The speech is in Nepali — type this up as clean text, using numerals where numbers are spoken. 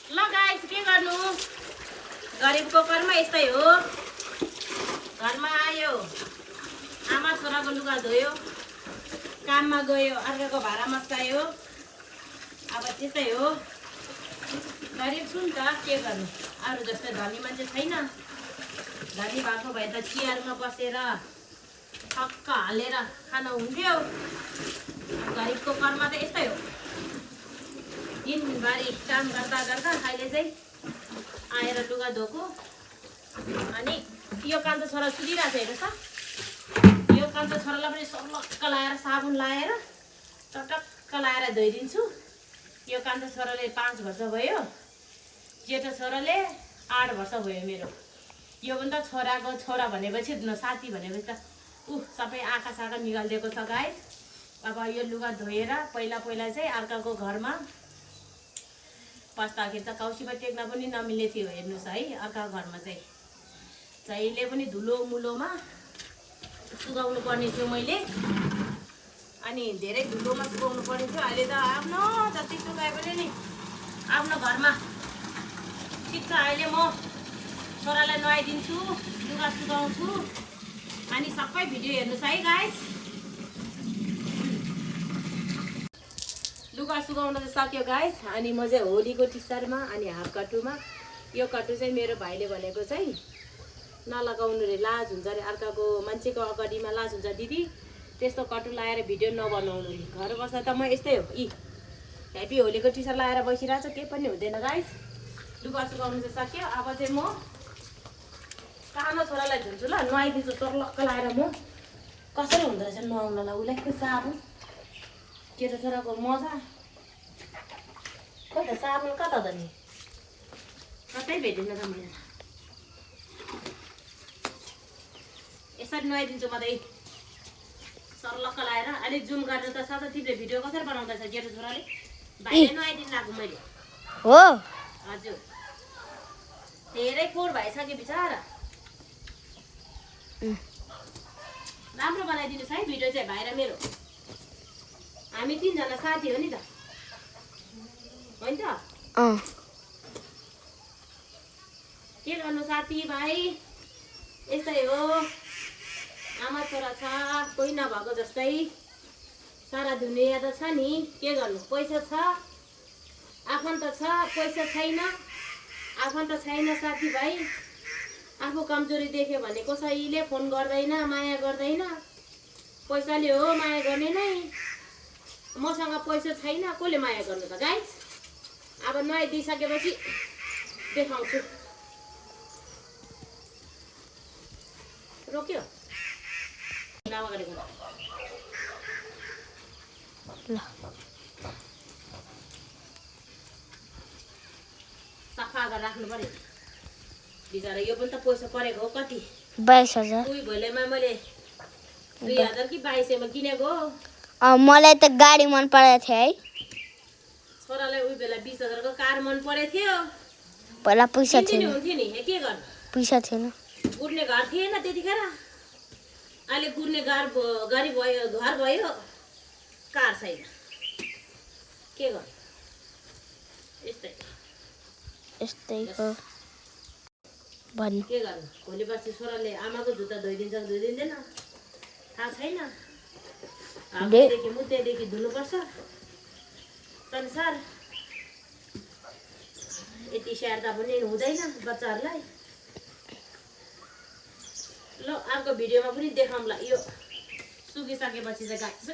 ल गाइस के गर्नु गरिबको कर्म यस्तै हो घरमा आयो आमा छोराको लुगा धोयो काममा गयो अर्काको भाडा मस्कायो अब त्यस्तै हो गरिब छु नि त के गर्नु अरू जस्तै धनी मान्छे छैन धनी भएको भए त चियरमा बसेर ठक्क हालेर खान हुन्थ्यो गरिबको कर्म त यस्तै हो दिनभरि काम गर्दा गर्दा अहिले चाहिँ आएर लुगा धोको अनि यो कान्छो छोरा सुतिरहेको छ हेर्नुहोस् त यो कान्छो छोरालाई पनि सर्लक्क लाएर साबुन लाएर टटक्क लाएर धोइदिन्छु यो कान्छो छोराले 5 वर्ष भयो जेठो छोराले 8 वर्ष भयो मेरो यो पनि त छोराको छोरा भनेपछि साथी भनेपछि त सबै आँखा साखा निकालिदिएको छ गाइस अब यो लुगा धोएर पहिला चाहिँ अर्काको घरमा पस्दाखेरि त कौसीमा टेक्न पनि नमिल्ने थियो हेर्नुहोस् है अर्काको घरमा चाहिँ जहिले पनि धुलो मुलोमा सुकाउनु पर्ने थियो मैले अनि धेरै धुलोमा सुकाउनु पर्ने थियो अहिले त आफ्नो जति सुकाए पनि नि आफ्नो घरमा ठिक छ अहिले म छोरालाई नुहाइदिन्छु लुगा सुकाउँछु अनि सबै भिडियो हेर्नुहोस् है गाइस लुगा सुकाउन त सक्यो गाइस अनि म चाहिँ होलीको टिसरमा अनि हाफ कटुमा यो कटु चाहिँ मेरो भाइले भनेको चाहिँ नलगाउनु रे लाज हुन्छ अरे अर्काको मान्छेको अगाडिमा लाज हुन्छ दिदी त्यस्तो कटु लाएर भिडियो नबनाउनु रे घर बस्दा त म यस्तै हो ह्याप्पी होलीको टिसर्ट लाएर बसिरहेको छ केही पनि हुँदैन गाइस लुगा सुकाउनु चाहिँ सक्यो अब चाहिँ म सानो छोरालाई धुन्छु ल नुहाइदिन्छु सर्लक्क लाएर म कसरी हुँदो रहेछ नुहाउनलाई उसलाई साबुन केटा छोराको मजा खोइ त साबुन कता त नि कतै भेटिन त मैले यसरी नुहाइदिन्छु म त सर्लक्क लाएर अहिले जुम गरेर त साथै तिमीले भिडियो कसरी बनाउँदैछ जेठो छोराले भाइले नुहाइदिनु लाग्यो मैले हो हजुर धेरै फोहोर भइसक्यो बिचारा राम्रो बनाइदिनुहोस् है भिडियो चाहिँ भाइ र मेरो हामी 3 जना साथी हो नि त होइन त के गर्नु साथी भाइ यस्तै हो आमा छोरा छ कोही नभएको जस्तै सारा दुनियाँ त छ नि के गर्नु पैसा छ आफन्त छ पैसा छैन आफन्त छैन साथी भाइ आफू कमजोरी देख्यो भने कसैले फोन गर्दैन माया गर्दैन पैसाले हो माया गर्ने नै मसँग पैसा छैन कसले माया गर्नु त गाइस अब नुहाइदिइसकेपछि देखाउँछु रोक्यो लावा गरेको ल सफा गरेर राख्नु पर्यो बिचारा यो पनि त पैसा परेको हो कति 22,000 उही भोलिमा मैले 2000 कि 2200 मा किनेको हो मलाई त गाडी मन परेको थियो है छोरालाई उही बेला 20,000 को कार मन परेको थियो पहिला पैसा थिएन हुन्थ्यो नि के गर्नु पैसा थिएन गुड्ने घर थिएन त्यतिखेर अहिले गुड्ने गरी भयो घर भयो कार छैन के गर्नु यस्तै हो भन्नु के गर्नु भोलि पर्सि छोराले आमाको जुत्ता धोइदिन्छ धोइदिँदैन थाहा छैन हातदेखि मुद्देदेखि धुनुपर्छ संसार यति स्याहार्दा पनि हुँदैन बच्चाहरूलाई ल अर्को भिडियोमा पनि देखाउँला यो सुकिसकेपछि चाहिँ गाइस